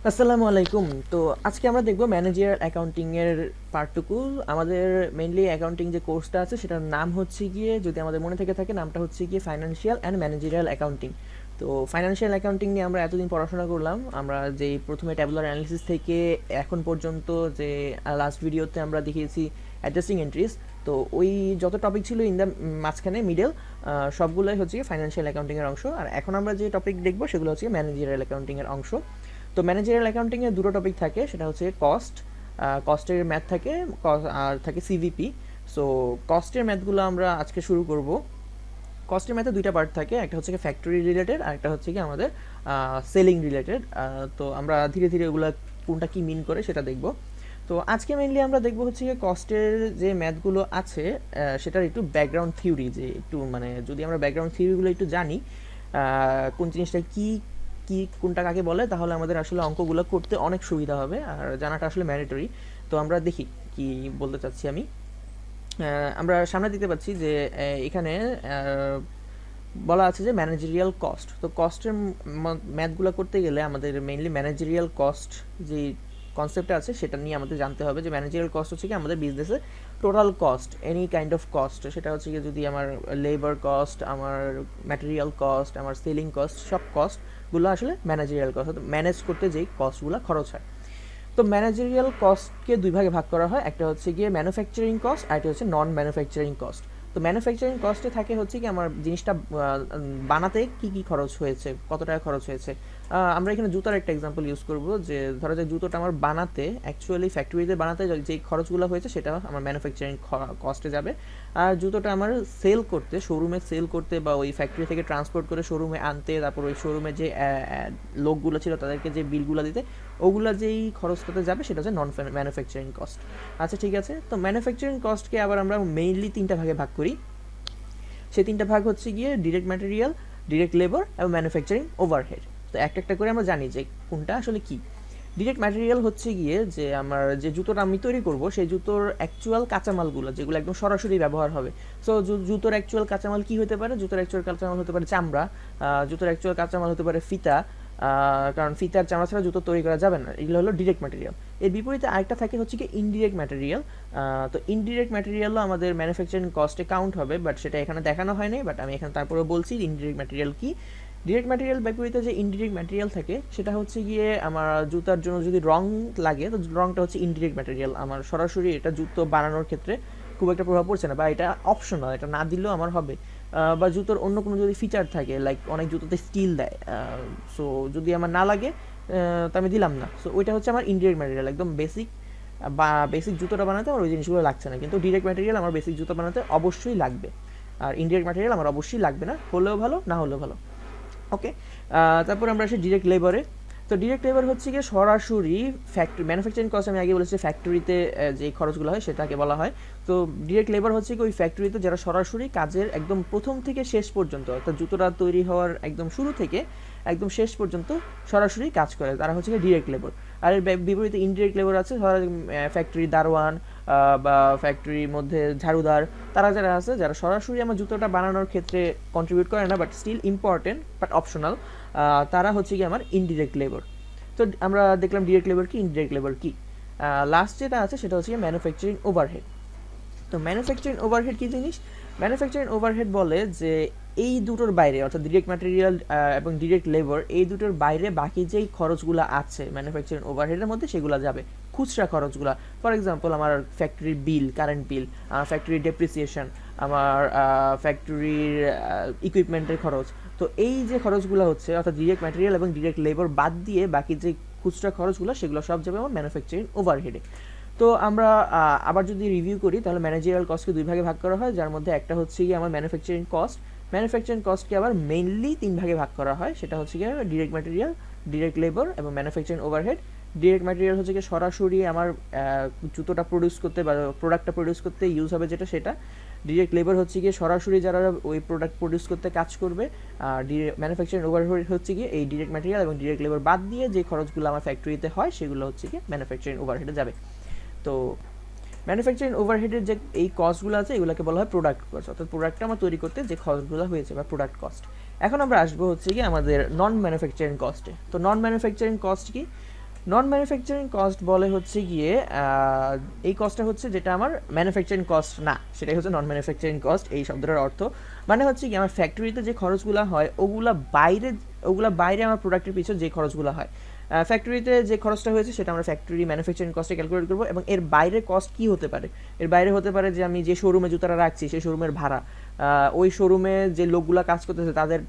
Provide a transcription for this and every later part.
আসসালামু আলাইকুম। তো আজকে আমরা দেখব ম্যানেজার অ্যাকাউন্টিং এর পার্টটুকু। আমাদের মেইনলি অ্যাকাউন্টিং যে কোর্সটা আছে সেটার নাম হচ্ছে গিয়ে, যদি আমাদের মনে থেকে থাকে, নামটা হচ্ছে গিয়ে ফাইন্যান্সিয়াল অ্যান্ড ম্যানেজারিয়াল অ্যাকাউন্টিং। তো ফাইন্যান্সিয়াল অ্যাকাউন্টিং নিয়ে আমরা এতদিন পড়াশোনা করলাম। আমরা যেই প্রথমে ট্যাবুলার অ্যানালিসিস থেকে এখন পর্যন্ত যে লাস্ট ভিডিওতে আমরা দেখিয়েছি অ্যাডজাস্টিং এন্ট্রিজ, তো ওই যত টপিক ছিল ইন দ্য মাঝখানে মিডল সবগুলোই হচ্ছে গিয়ে ফাইন্যান্সিয়াল অ্যাকাউন্টিংয়ের অংশ। আর এখন আমরা যে টপিক দেখবো সেগুলো হচ্ছে ম্যানেজারিয়াল অ্যাকাউন্টিংয়ের অংশ। তো ম্যানেজারিয়াল অ্যাকাউন্টিংয়ে দুটো টপিক থাকে, সেটা হচ্ছে কস্টের ম্যাথ থাকে, আর থাকে সিভিপি। সো কস্টের ম্যাথগুলো আমরা আজকে শুরু করব। কস্টের ম্যাথে দুইটা পার্ট থাকে, একটা হচ্ছে কি ফ্যাক্টরি রিলেটেড আর একটা হচ্ছে কি আমাদের সেলিং রিলেটেড। তো আমরা ধীরে ধীরে ওগুলো কোনটা কি মিন করে সেটা দেখব। তো আজকে মেইনলি আমরা দেখব হচ্ছে কি কস্টের যে ম্যাথগুলো আছে সেটার একটু ব্যাকগ্রাউন্ড থিওরি, যে একটু মানে যদি আমরা ব্যাকগ্রাউন্ড থিওরিগুলো একটু জানি, কোন জিনিসটা কি কি কোনটা কাকে বলে, তাহলে আমাদের আসলে অঙ্কগুলো করতে অনেক সুবিধা হবে, আর জানাটা আসলে ম্যান্ডেটরি। তো আমরা দেখি কি বলতে চাচ্ছি আমি। আমরা সামনে দেখতে পাচ্ছি যে এখানে বলা আছে যে ম্যানেজেরিয়াল কস্ট। তো কস্টের ম্যাথগুলো করতে গেলে আমাদের মেইনলি ম্যানেজেরিয়াল কস্ট যে কনসেপ্টটা আছে সেটা নিয়ে আমাদের জানতে হবে, যে ম্যানেজেরিয়াল কস্ট হচ্ছে কি আমাদের বিজনেসে total cost, any kind of cost. সেটা হচ্ছে কি যদি আমার লেবার কস্ট, আমার ম্যাটেরিয়াল কস্ট, আমার সেলিং কস্ট, সব কস্টগুলো আসলে ম্যানেজেরিয়াল কস্ট, ম্যানেজ করতে যেই কস্টগুলো খরচ হয়। তো ম্যানেজেরিয়াল কস্টকে দুই ভাগে ভাগ করা হয়, একটা হচ্ছে গিয়ে ম্যানুফ্যাকচারিং কস্ট আর একটা হচ্ছে নন ম্যানুফ্যাকচারিং কস্ট। তো ম্যানুফ্যাকচারিং কস্টে থাকে হচ্ছে কি আমার জিনিসটা বানাতে কি কি খরচ হয়েছে, কত টাকা খরচ হয়েছে। আমরা এখানে জুতার একটা এক্সাম্পল ইউজ করব, যে ধরো যে জুতোটা আমার বানাতে অ্যাকচুয়ালি ফ্যাক্টরিতে বানাতে যে খরচগুলো হয়েছে সেটা আমার ম্যানুফ্যাকচারিং কস্টে যাবে। আর জুতোটা আমার সেল করতে, শোরুমে সেল করতে বা ওই ফ্যাক্টরি থেকে ট্রান্সপোর্ট করে শোরুমে আনতে, তারপর ওই শোরুমে যে লোকগুলো ছিল তাদেরকে যে বিলগুলো দিতে, ওগুলা যেই খরচটাতে যাবে সেটা হচ্ছে নন ম্যানুফ্যাকচারিং কস্ট। আচ্ছা ঠিক আছে, তো ম্যানুফ্যাকচারিং কস্টকে আবার আমরা মেইনলি তিনটা ভাগে ভাগ করি। সেই তিনটা ভাগ হচ্ছে গিয়ে ডিরেক্ট ম্যাটেরিয়াল, ডিরেক্ট লেবার এবং ম্যানুফ্যাকচারিং ওভারহেড। তো একটা একটা করে আমরা জানি যে কোনটা আসলে কি। ডিরেক্ট ম্যাটেরিয়াল হচ্ছে গিয়ে যে আমার যে জুতোটা আমি তৈরি করব সেই জুতোর অ্যাকচুয়াল কাঁচামালগুলো যেগুলো একদম সরাসরি ব্যবহার হবে। সো জুতোর অ্যাকচুয়াল কাঁচামাল কি হতে পারে? জুতোর অ্যাকচুয়াল কাঁচামাল হতে পারে চামড়া, জুতোর অ্যাকচুয়াল কাঁচামাল হতে পারে ফিতা, কারণ ফিতার চামড়া ছাড়া জুতো তৈরি করা যাবে না। এগুলো হলো ডিরেক্ট ম্যাটেরিয়াল। এর বিপরীতে আরেকটা থাকে হচ্ছে কি ইনডিরেক্ট ম্যাটেরিয়াল। তো ইনডিরেক্ট ম্যাটেরিয়ালও আমাদের ম্যানুফ্যাকচারিং কস্টে কাউন্ট হবে, বাট সেটা এখানে দেখানো হয়নি, বাট আমি এখানে তারপরেও বলছি ইনডিরেক্ট ম্যাটেরিয়াল কি। ডিরেক্ট ম্যাটেরিয়াল বিপরীতে যে ইনডিরেক্ট ম্যাটেরিয়াল থাকে সেটা হচ্ছে গিয়ে আমার জুতার জন্য যদি রং লাগে, তো রংটা হচ্ছে ইনডিরেক্ট ম্যাটেরিয়াল। আমার সরাসরি এটা জুতো বানানোর ক্ষেত্রে খুব একটা প্রভাব পড়ছে না, বা এটা অপশনাল, এটা না দিলেও আমার হবে। বা জুতোর অন্য কোনো যদি ফিচার থাকে, লাইক অনেক জুতোতে স্টিল দেয়, সো যদি আমার না লাগে তো আমি দিলাম না। সো ওইটা হচ্ছে আমার ইনডিরেক্ট ম্যাটেরিয়াল, একদম বেসিক, বা বেসিক জুতোটা বানাতে আমার ওই জিনিসগুলো লাগছে না। কিন্তু ডিরেক্ট ম্যাটেরিয়াল আমার বেসিক জুতো বানাতে অবশ্যই লাগবে, আর ইনডিরেক্ট ম্যাটেরিয়াল আমার অবশ্যই লাগবে না, হলেও ভালো না হলেও ভালো। ওকে, তারপর আমরা আসি ডিরেক্ট লেবারে। তো ডিরেক্ট লেবার হচ্ছে গিয়ে সরাসরি ফ্যাক্টরি ম্যানুফ্যাকচারিং কস্ট, আমি আগে বলেছি ফ্যাক্টরিতে যে খরচগুলো হয় সেটাকে বলা হয়। তো ডিরেক্ট লেবার হচ্ছে কি ওই ফ্যাক্টরিতে যারা সরাসরি কাজের একদম প্রথম থেকে শেষ পর্যন্ত, অর্থাৎ জুতোটা তৈরি হওয়ার একদম শুরু থেকে একদম শেষ পর্যন্ত সরাসরি কাজ করে, তারা হচ্ছে গিয়ে ডিরেক্ট লেবার। আর এর বিপরীতে ইনডিরেক্ট লেবার আছে, ধরো ফ্যাক্টরি দারোয়ান বা ফ্যাক্টরির মধ্যে ঝাড়ুদার, তারা যারা আছে যারা সরাসরি আমার জুতোটা বানানোর ক্ষেত্রে কন্ট্রিবিউট করে না, but still important but optional, তারা হচ্ছে কি আমার ইনডিরেক্ট লেবার। তো আমরা দেখলাম ডিরেক্ট লেবার কি, ইনডিরেক্ট লেবার কি। লাস্ট যেটা আছে সেটা হচ্ছে ম্যানুফ্যাকচারিং ওভারহেড। তো ম্যানুফ্যাকচারিং ওভারহেড কী জিনিস? ম্যানুফ্যাকচারিং ওভারহেড বলে যে এই দুটোর বাইরে, অর্থাৎ ডিরেক্ট ম্যাটেরিয়াল এবং ডিরেক্ট লেবার, এই দুটোর বাইরে বাকি যেই খরচগুলো আছে ম্যানুফ্যাকচারিং ওভারহেডের মধ্যে সেগুলো যাবে, খুচরা খরচগুলো। ফর এক্সাম্পল আমার ফ্যাক্টরির বিল, কারেন্ট বিল, ফ্যাক্টরির ডেপ্রিসিয়েশন, আমার ফ্যাক্টরির ইকুইপমেন্টের খরচ। তো এই যে খরচগুলো হচ্ছে, অর্থাৎ ডিরেক্ট ম্যাটেরিয়াল এবং ডিরেক্ট লেবার বাদ দিয়ে বাকি যে খুচরা খরচগুলো সেগুলো সব যাবে আমার ম্যানুফ্যাকচারিং ওভারহেডে। তো আমরা আবার যদি রিভিউ করি তাহলে ম্যানেজারিয়াল কস্টকে দুই ভাগে ভাগ করা হয়, যার মধ্যে একটা হচ্ছে গিয়ে আমার ম্যানুফ্যাকচারিং কস্ট। ম্যানুফ্যাকচারিং কস্টকে আবার মেইনলি তিন ভাগে ভাগ করা হয়, সেটা হচ্ছে গিয়ে ডিরেক্ট ম্যাটেরিয়াল, ডিরেক্ট লেবার এবং ম্যানুফ্যাকচারিং ওভারহেড। ডিরেক্ট ম্যাটেরিয়াল হচ্ছে গিয়ে সরাসরি আমার জুতোটা প্রডিউস করতে বা প্রোডাক্টটা প্রডিউস করতে ইউজ হবে যেটা, সেটা। ডিরেক্ট লেবার হচ্ছে গিয়ে সরাসরি যারা ওই প্রোডাক্ট প্রডিউস করতে কাজ করবে। আর ম্যানুফ্যাকচারিং ওভারহেড হচ্ছে গিয়ে এই ডিরেক্ট ম্যাটেরিয়াল এবং ডিরেক্ট লেবার বাদ দিয়ে যে খরচগুলো আমার ফ্যাক্টরিতে হয় সেগুলো হচ্ছে গিয়ে ম্যানুফ্যাকচারিং ওভারহেডে যাবে। তো ম্যানুফ্যাকচারিং ওভারহেডের যে এই কস্টগুলো আছে এগুলোকে বলা হয় প্রোডাক্ট কস্ট, অর্থাৎ প্রোডাক্টটা আমার তৈরি করতে যে খরচগুলো হয়েছে বা প্রোডাক্ট কস্ট। এখন আমরা আসবো হচ্ছে কি আমাদের নন ম্যানুফ্যাকচারিং কস্টে। তো নন ম্যানুফ্যাকচারিং কস্ট কি? নন ম্যানুফ্যাকচারিং কস্ট বলে হচ্ছে গিয়ে এই কস্টটা হচ্ছে যেটা আমার ম্যানুফ্যাকচারিং কস্ট না, সেটাই হচ্ছে নন ম্যানুফ্যাকচারিং কস্ট এই শব্দটার অর্থ। মানে হচ্ছে কি আমার ফ্যাক্টরিতে যে খরচগুলো হয় ওগুলা বাইরে আমার প্রোডাক্টের পিছনে যে খরচগুলো হয়। ফ্যাক্টরিতে যে খরচটা হয়েছে সেটা আমরা ফ্যাক্টরি ম্যানুফ্যাকচারিং কস্টে ক্যালকুলেট করবো, এবং এর বাইরে কস্ট কী হতে পারে? এর বাইরে হতে পারে যে আমি যে শোরুমে জুতাটা রাখছি সেই শোরুমের ভাড়া, ওই শোরুমে যে লোকগুলা কাজ করতেছে তাদের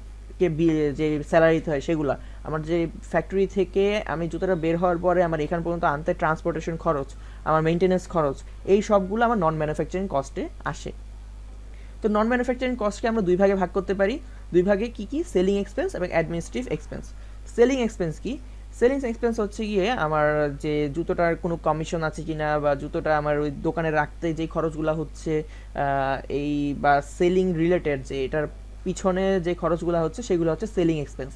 যে স্যালারি দিতে হয় সেগুলা, আমার যে ফ্যাক্টরি থেকে আমি জুতোটা বের হওয়ার পরে আমার এখান পর্যন্ত আনতে ট্রান্সপোর্টেশন খরচ, আমার মেনটেন্যান্স খরচ, এই সবগুলো আমার নন ম্যানুফ্যাকচারিং কস্টে আসে। তো নন ম্যানুফ্যাকচারিং কস্টকে আমরা দুই ভাগে ভাগ করতে পারি। দুই ভাগে কি কি? সেলিং এক্সপেন্স এবং অ্যাডমিনিস্ট্রেটিভ এক্সপেন্স। সেলিং এক্সপেন্স কি? সেলিং এক্সপেন্স হচ্ছে গিয়ে আমার যে জুতোটার কোনো কমিশন আছে কিনা, বা জুতোটা আমার ওই দোকানে রাখতে যেই খরচগুলো হচ্ছে, এই বা সেলিং রিলেটেড যে এটার পিছনে যে খরচগুলো হচ্ছে সেগুলো হচ্ছে সেলিং এক্সপেন্স।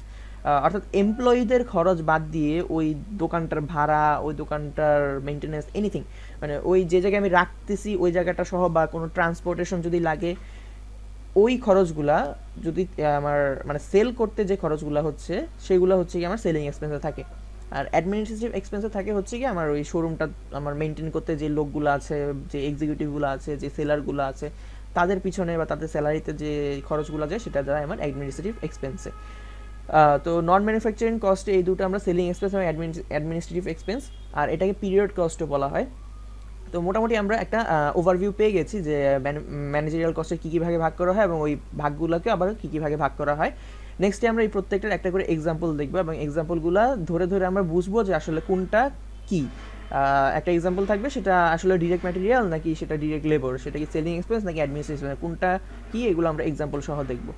অর্থাৎ এমপ্লয়ীদের খরচ বাদ দিয়ে ওই দোকানটার ভাড়া, ওই দোকানটার মেনটেন্যান্স, এনিথিং, মানে ওই যে জায়গায় আমি রাখতেছি ওই জায়গাটা সহ, বা কোনো ট্রান্সপোর্টেশন যদি লাগে, ওই খরচগুলা যদি আমার মানে সেল করতে যে খরচগুলো হচ্ছে সেগুলো হচ্ছে কি আমার সেলিং এক্সপেন্সে থাকে। আর অ্যাডমিনিস্ট্রেটিভ এক্সপেন্সে থাকে হচ্ছে কি আমার ওই শোরুমটা আমার মেনটেন করতে যে লোকগুলো আছে, যে এক্সিকিউটিভগুলো আছে, যে সেলারগুলো আছে, তাদের পিছনে বা তাদের স্যালারিতে যে খরচগুলো যায় সেটা যায় আমার অ্যাডমিনিস্ট্রেটিভ এক্সপেন্সে। তো নন ম্যানুফ্যাকচারিং কস্টে এই দুটো আমরা সেলিং এক্সপেন্স এবং অ্যাডমিনিস্ট্রেটিভ এক্সপেন্স, আর এটাকে পিরিয়ড কস্টও বলা হয়। তো মোটামুটি আমরা একটা ওভারভিউ পেয়ে গেছি যে ম্যানেজারিয়াল কস্টের কী কী ভাগে ভাগ করা হয় এবং ওই ভাগগুলোকে আবার কী কী ভাগে ভাগ করা হয়। নেক্সটে আমরা এই প্রত্যেকটার একটা করে এক্সাম্পল দেখবো, এবং এক্সাম্পলগুলো ধরে ধরে আমরা বুঝবো যে আসলে কোনটা কী। একটা এক্সাম্পল থাকবে, সেটা আসলে ডিরেক্ট ম্যাটেরিয়াল নাকি সেটা ডিরেক্ট লেবার, সেটা কি সেলিং এক্সপেন্স নাকি অ্যাডমিনিস্ট্রেশন, কোনটা কী, এগুলো আমরা এক্সাম্পল সহ দেখবো।